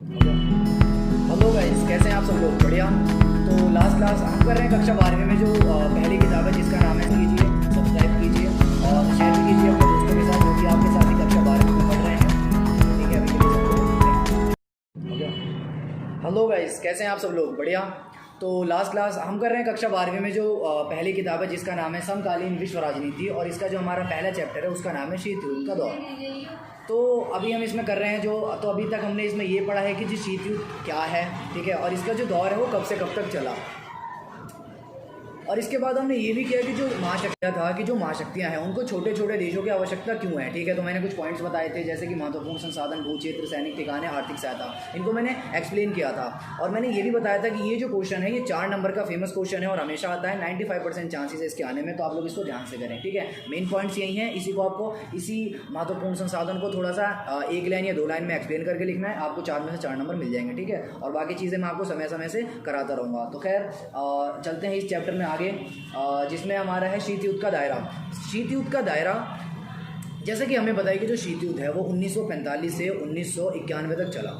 Hello guys, कैसे हैं आप सब लोग? बढ़िया। तो लास्ट क्लास हम कर रहे हैं कक्षा 12वीं में जो पहली किताब है जिसका नाम है, कीजिए सब्सक्राइब कीजिए और शेयर भी कीजिए अपने दोस्तों के साथ जो कि आपके साथ ही कक्षा 12वीं में पढ़ रहे हैं। ठीक है, अभी के लिए सब लोग हो गया। हेलो गाइस, कैसे हैं आप सब लोग? बढ़िया। तो लास्ट क्लास हम कर रहे हैं कक्षा 12वीं में जो पहली किताब है जिसका नाम है समकालीन विश्व राजनीति, और इसका जो हमारा पहला चैप्टर है उसका नाम है शीत युद्ध का दौर। तो अभी हम इसमें कर रहे हैं तो अभी तक हमने इसमें ये पढ़ा है कि जो शीत युद्ध क्या है, ठीक है, और इसका जो दौर है वो कब से कब तक चला। और इसके बाद हमने ये भी किया कि जो महाशक्तियाँ था कि जो महाशक्तियाँ हैं उनको छोटे छोटे देशों की आवश्यकता क्यों है, ठीक है। तो मैंने कुछ पॉइंट्स बताए थे जैसे कि महत्वपूर्ण संसाधन, भू क्षेत्र, सैनिक ठिकाने, आर्थिक सहायता, इनको मैंने एक्सप्लेन किया था। और मैंने ये भी बताया था कि ये जो क्वेश्चन है ये 4 नंबर का फेमस क्वेश्चन है और हमेशा आता है, 95% चांसेस है इसके आने में, तो आप लोग इसको ध्यान से करें, ठीक है। मेन पॉइंट्स यही हैं, इसी को आपको इसी महत्वपूर्ण संसाधन को थोड़ा सा 1 लाइन या 2 लाइन में एक्सप्लेन करके लिखना है। आपको 4 में से 4 नंबर मिल जाएंगे, ठीक है। और बाकी चीज़ें मैं आपको समय समय से कराता रहूँगा। तो खैर चलते हैं इस चैप्टर में आगे, जिसमें हमारा है शीत युद्ध का दायरा। शीत युद्ध का दायरा, जैसे कि हमें बताया कि जो शीत युद्ध है वो 1945 से 1991 तक चला।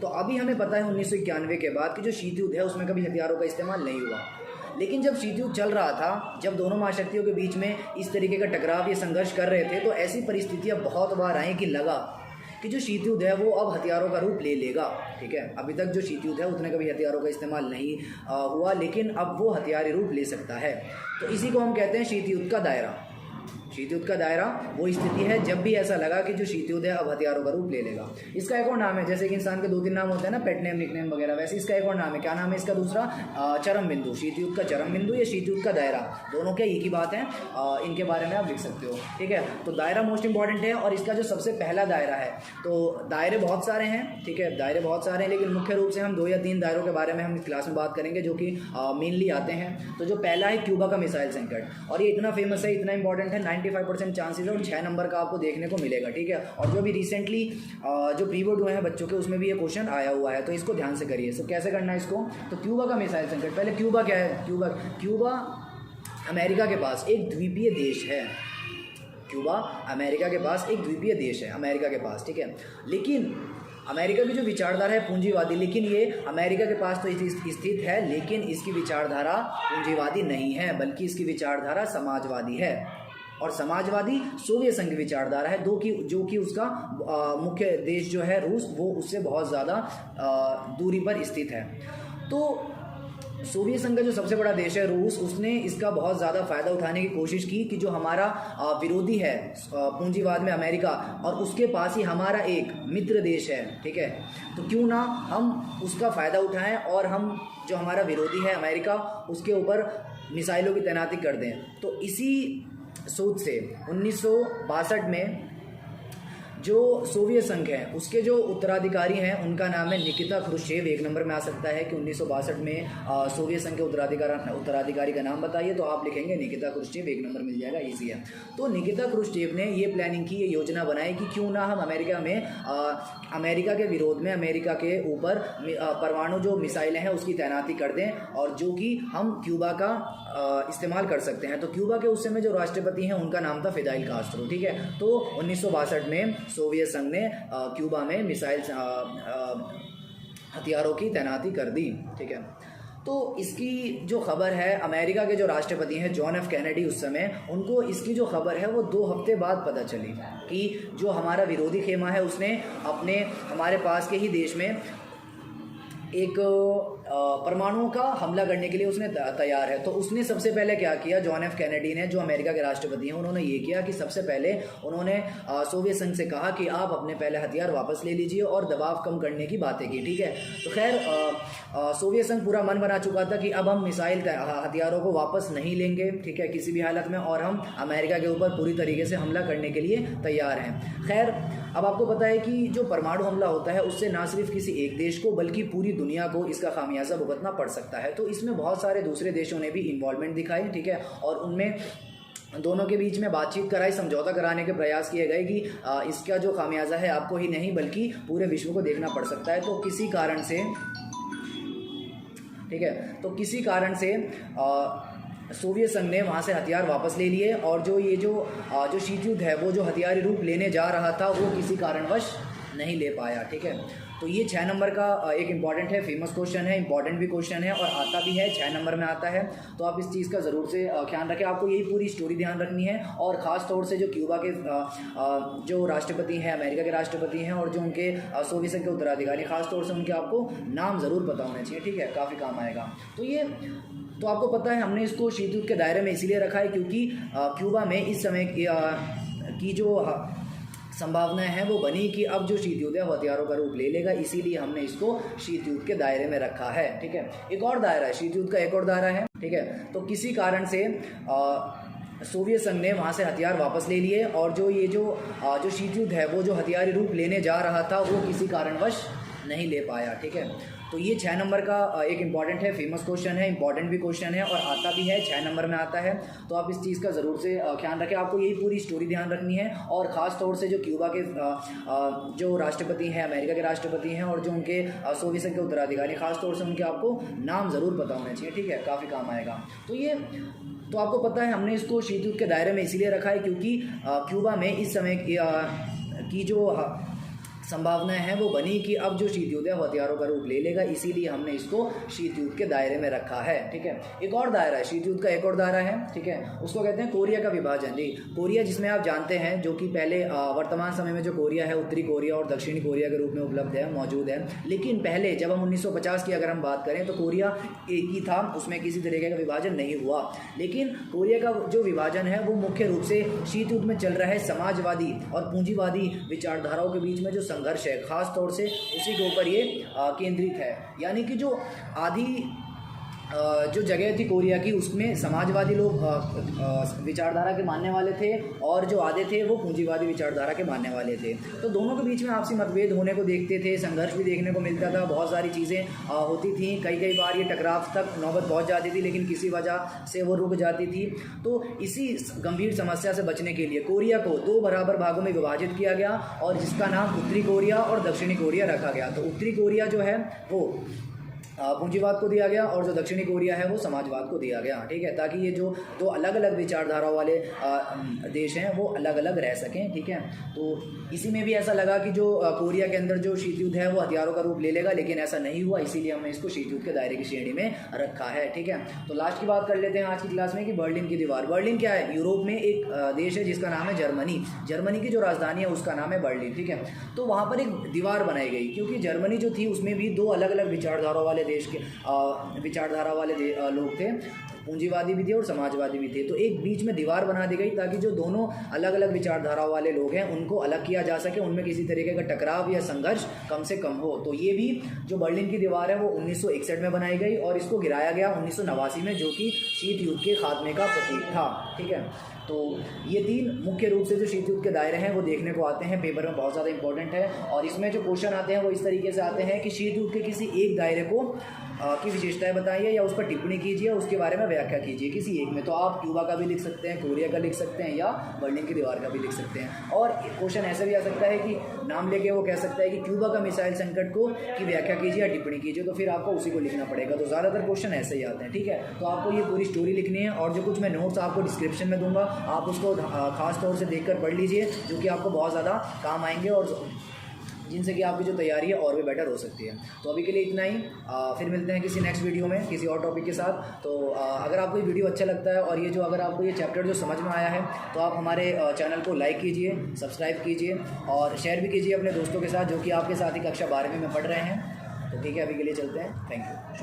तो अभी हमें पता है 1991 के बाद कि जो शीत युद्ध है उसमें कभी हथियारों का इस्तेमाल नहीं हुआ। लेकिन जब शीत युद्ध चल रहा था, जब दोनों महाशक्तियों के बीच में इस तरीके का टकराव या संघर्ष कर रहे थे, तो ऐसी परिस्थितियां बहुत बार आई कि लगा कि जो शीत युद्ध है वो अब हथियारों का रूप ले लेगा, ठीक है। अभी तक जो शीत युद्ध है उतने कभी हथियारों का इस्तेमाल नहीं हुआ, लेकिन अब वो हथियारी रूप ले सकता है। तो इसी को हम कहते हैं शीत युद्ध का दायरा। शीत युद्ध का दायरा वो स्थिति है जब भी ऐसा लगा कि जो शीत युद्ध है अब हथियारों का रूप ले लेगा। इसका एक और नाम है, जैसे कि इंसान के 2-3 नाम होते हैं ना, पेट नेम, निकनेम वगैरह, वैसे इसका एक और नाम है। क्या नाम है इसका दूसरा? चरम बिंदु। शीत युद्ध का चरम बिंदु या शीत युद्ध का दायरा, दोनों क्या एक ही बात है। इनके बारे में आप लिख सकते हो, ठीक है। तो दायरा मोस्ट इंपॉर्टेंट है और इसका जो सबसे पहला दायरा है, तो दायरे बहुत सारे हैं, ठीक है, दायरे बहुत सारे हैं, लेकिन मुख्य रूप से हम 2 या 3 दायरों के बारे में हम इस क्लास में बात करेंगे जो कि मेनली आते हैं। तो जो पहला है क्यूबा का मिसाइल संकट, और ये इतना फेमस है, इतना इंपॉर्टेंट है, 95% चांसेस है और 6 नंबर का आपको देखने को मिलेगा, ठीक है। और जो अभी रिसेंटली जो प्री बोर्ड हुए हैं बच्चों के, उसमें भी ये क्वेश्चन आया हुआ है, तो इसको ध्यान से करिए। सो कैसे करना है इसको? तो क्यूबा का मिसाइल संकट, पहले क्यूबा क्या है? क्यूबा अमेरिका के पास एक द्वीपीय देश है। क्यूबा अमेरिका के पास एक द्वीपीय देश है, अमेरिका के पास, ठीक है। लेकिन अमेरिका की जो विचारधारा है पूंजीवादी, लेकिन ये अमेरिका के पास तो स्थित है, लेकिन इसकी विचारधारा पूंजीवादी नहीं है, बल्कि इसकी विचारधारा समाजवादी है। और समाजवादी सोवियत संघ की विचारधारा है, जो कि उसका मुख्य देश जो है रूस, वो उससे बहुत ज़्यादा दूरी पर स्थित है। तो सोवियत संघ का जो सबसे बड़ा देश है रूस, उसने इसका बहुत ज़्यादा फ़ायदा उठाने की कोशिश की कि जो हमारा विरोधी है पूंजीवाद में अमेरिका, और उसके पास ही हमारा एक मित्र देश है, ठीक है, तो क्यों ना हम उसका फ़ायदा उठाएं और हम जो हमारा विरोधी है अमेरिका, उसके ऊपर मिसाइलों की तैनाती कर दें। तो इसी सोच से 1962 में जो सोवियत संघ है उसके जो उत्तराधिकारी हैं उनका नाम है निकिता क्रुश्चेव। 1 नंबर में आ सकता है कि 1962 में सोवियत संघ के उत्तराधिकारी का नाम बताइए, तो आप लिखेंगे निकिता क्रुश्चेव, 1 नंबर मिल जाएगा, इजी है। तो निकिता क्रुश्चेव ने ये प्लानिंग की, ये योजना बनाई कि क्यों ना हम अमेरिका में अमेरिका के विरोध में अमेरिका के ऊपर परमाणु जो मिसाइलें हैं उसकी तैनाती कर दें, और जो कि हम क्यूबा का इस्तेमाल कर सकते हैं। तो क्यूबा के उस समय जो राष्ट्रपति हैं उनका नाम था फिदाइल कास्ट्रो, ठीक है। तो 1962 में सोवियत संघ ने क्यूबा में मिसाइल हथियारों की तैनाती कर दी, ठीक है। तो इसकी जो खबर है, अमेरिका के जो राष्ट्रपति हैं जॉन एफ कैनेडी, उस समय उनको इसकी जो खबर है वो 2 हफ्ते बाद पता चली कि जो हमारा विरोधी खेमा है उसने हमारे पास के ही देश में एक परमाणुओं का हमला करने के लिए उसने तैयार है। तो उसने सबसे पहले क्या किया, जॉन एफ कैनेडी ने, जो अमेरिका के राष्ट्रपति हैं, उन्होंने ये किया कि सबसे पहले उन्होंने सोवियत संघ से कहा कि आप अपने पहले हथियार वापस ले लीजिए और दबाव कम करने की बातें की, ठीक है। तो खैर सोवियत संघ पूरा मन बना चुका था कि अब हम मिसाइल हथियारों को वापस नहीं लेंगे, ठीक है, किसी भी हालत में, और हम अमेरिका के ऊपर पूरी तरीके से हमला करने के लिए तैयार हैं। खैर अब आपको पता है कि जो परमाणु हमला होता है उससे ना सिर्फ किसी एक देश को बल्कि पूरी दुनिया को इसका खामियाजा भुगतना पड़ सकता है। तो इसमें बहुत सारे दूसरे देशों ने भी इन्वॉल्वमेंट दिखाई, ठीक है, और उनमें दोनों के बीच में बातचीत कराई, समझौता कराने के प्रयास किए गए कि इसका जो खामियाजा है आपको ही नहीं बल्कि पूरे विश्व को देखना पड़ सकता है। तो किसी कारण से, ठीक है, तो किसी कारण से सोवियत संघ ने वहाँ से हथियार वापस ले लिए, और जो शीत युद्ध है वो जो हथियारी रूप लेने जा रहा था वो किसी कारणवश नहीं ले पाया, ठीक है। तो ये 6 नंबर का एक इंपॉर्टेंट है, फेमस क्वेश्चन है, इंपॉर्टेंट भी क्वेश्चन है और आता भी है, 6 नंबर में आता है। तो आप इस चीज़ का ज़रूर से ख्याल रखें, आपको यही पूरी स्टोरी ध्यान रखनी है। और ख़ास तौर से जो क्यूबा के जो राष्ट्रपति हैं, अमेरिका के राष्ट्रपति हैं और जो उनके सोवियत संघ के उत्तराधिकारी, ख़ास तौर से उनके आपको नाम ज़रूर पता होने चाहिए, ठीक है, काफ़ी काम आएगा। तो आपको पता है हमने इसको शीत युद्ध के दायरे में इसीलिए रखा है क्योंकि क्यूबा में इस समय की जो संभावनाएं हैं वो बनी कि अब जो शीत युद्ध है वो हथियारों का रूप ले लेगा, इसीलिए हमने इसको शीत युद्ध के दायरे में रखा है, ठीक है। एक और दायरा है, शीत युद्ध का एक और दायरा है, ठीक है। तो किसी कारण से सोवियत संघ ने वहाँ से हथियार वापस ले लिए और जो शीत युद्ध है वो जो हथियारी रूप लेने जा रहा था वो किसी कारणवश नहीं ले पाया, ठीक है। तो ये 6 नंबर का एक इंपॉर्टेंट है, फेमस क्वेश्चन है, इंपॉर्टेंट भी क्वेश्चन है और आता भी है, 6 नंबर में आता है। तो आप इस चीज़ का ज़रूर से ख्याल रखें, आपको यही पूरी स्टोरी ध्यान रखनी है। और ख़ास तौर से जो क्यूबा के जो राष्ट्रपति हैं, अमेरिका के राष्ट्रपति हैं और जो उनके सोवियत संघ के उत्तराधिकारी, ख़ास तौर से उनके आपको नाम ज़रूर पता होने चाहिए, ठीक है, काफ़ी काम आएगा। तो आपको पता है हमने इसको शीत युद्ध के दायरे में इसीलिए रखा है क्योंकि क्यूबा में इस समय की जो संभावनाएं हैं वो बनी कि अब जो शीत युद्ध है वो हथियारों का रूप ले लेगा, इसीलिए हमने इसको शीत युद्ध के दायरे में रखा है, ठीक है। एक और दायरा है, शीत युद्ध का एक और दायरा है, ठीक है, उसको कहते हैं कोरिया का विभाजन। जी, कोरिया जिसमें आप जानते हैं जो कि पहले वर्तमान समय में जो कोरिया है उत्तरी कोरिया और दक्षिणी कोरिया के रूप में उपलब्ध है, मौजूद है। लेकिन पहले जब हम 1950 की अगर हम बात करें तो कोरिया एक ही था, उसमें किसी तरीके का विभाजन नहीं हुआ। लेकिन कोरिया का जो विभाजन है वो मुख्य रूप से शीत युद्ध में चल रहा है समाजवादी और पूंजीवादी विचारधाराओं के बीच में जो संघर्ष है, खास तौर से उसी के ऊपर ये केंद्रित है। यानी कि जो आधी जो जगह थी कोरिया की उसमें समाजवादी लोग विचारधारा के मानने वाले थे और जो आधे थे वो पूंजीवादी विचारधारा के मानने वाले थे। तो दोनों के बीच में आपसी मतभेद होने को देखते थे, संघर्ष भी देखने को मिलता था, बहुत सारी चीज़ें होती थी, कई बार ये टकराव तक नौबत पहुंच जाती थी, लेकिन किसी वजह से वो रुक जाती थी। तो इसी गंभीर समस्या से बचने के लिए कोरिया को 2 बराबर भागों में विभाजित किया गया और जिसका नाम उत्तरी कोरिया और दक्षिणी कोरिया रखा गया। तो उत्तरी कोरिया जो है वो पूंजीवाद को दिया गया और जो दक्षिणी कोरिया है वो समाजवाद को दिया गया, ठीक है, ताकि ये जो 2 अलग अलग विचारधारा वाले देश हैं वो अलग अलग रह सकें, ठीक है। तो इसी में भी ऐसा लगा कि जो कोरिया के अंदर जो शीत युद्ध है वो हथियारों का रूप ले लेगा, लेकिन ऐसा नहीं हुआ, इसीलिए हमने इसको शीत युद्ध के दायरे की श्रेणी में रखा है, ठीक है। तो लास्ट की बात कर लेते हैं आज की क्लास में कि बर्लिन की दीवार। बर्लिन क्या है? यूरोप में एक देश है जिसका नाम है जर्मनी। जर्मनी की जो राजधानी है उसका नाम है बर्लिन, ठीक है। तो वहाँ पर एक दीवार बनाई गई क्योंकि जर्मनी जो थी उसमें भी 2 अलग अलग विचारधारा वाले देश के विचारधारा वाले लोग थे, पूंजीवादी भी थे और समाजवादी भी थे। तो एक बीच में दीवार बना दी गई ताकि जो दोनों अलग अलग विचारधारा वाले लोग हैं उनको अलग किया जा सके, उनमें किसी तरीके का टकराव या संघर्ष कम से कम हो। तो ये भी जो बर्लिन की दीवार है वो 1961 में बनाई गई और इसको गिराया गया 1989 में, जो कि शीत युद्ध के खात्मे का प्रतीक था, ठीक है। तो ये 3 मुख्य रूप से जो शीत युद्ध के दायरे हैं वो देखने को आते हैं, पेपर में बहुत ज़्यादा इंपॉर्टेंट है। और इसमें जो क्वेश्चन आते हैं वो इस तरीके से आते हैं कि शीत युद्ध के किसी एक दायरे को की विशेषताएं बताइए या उस पर टिप्पणी कीजिए, उसके बारे में व्याख्या कीजिए किसी एक में। तो आप क्यूबा का भी लिख सकते हैं, कोरिया का लिख सकते हैं या बर्लिन की दीवार का भी लिख सकते हैं। और क्वेश्चन ऐसा भी आ सकता है कि नाम लेके वो कह सकता है कि क्यूबा का मिसाइल संकट को की व्याख्या कीजिए या टिप्पणी कीजिए, तो फिर आपको उसी को लिखना पड़ेगा। तो ज़्यादातर क्वेश्चन ऐसे ही आते हैं, ठीक है। तो आपको ये पूरी स्टोरी लिखनी है और जो कुछ मैं नोट्स आपको डिस्क्रिप्शन में दूंगा आप उसको खास तौर से देखकर पढ़ लीजिए, जो कि आपको बहुत ज़्यादा काम आएंगे और जिनसे कि आपकी जो तैयारी है और भी बेटर हो सकती है। तो अभी के लिए इतना ही, फिर मिलते हैं किसी नेक्स्ट वीडियो में किसी और टॉपिक के साथ। तो अगर आपको ये वीडियो अच्छा लगता है और ये जो अगर आपको ये चैप्टर जो समझ में आया है तो आप हमारे चैनल को लाइक कीजिए, सब्सक्राइब कीजिए और शेयर भी कीजिए अपने दोस्तों के साथ जो कि आपके साथ ही कक्षा 12वीं में पढ़ रहे हैं। तो ठीक है, अभी के लिए चलते हैं, थैंक यू।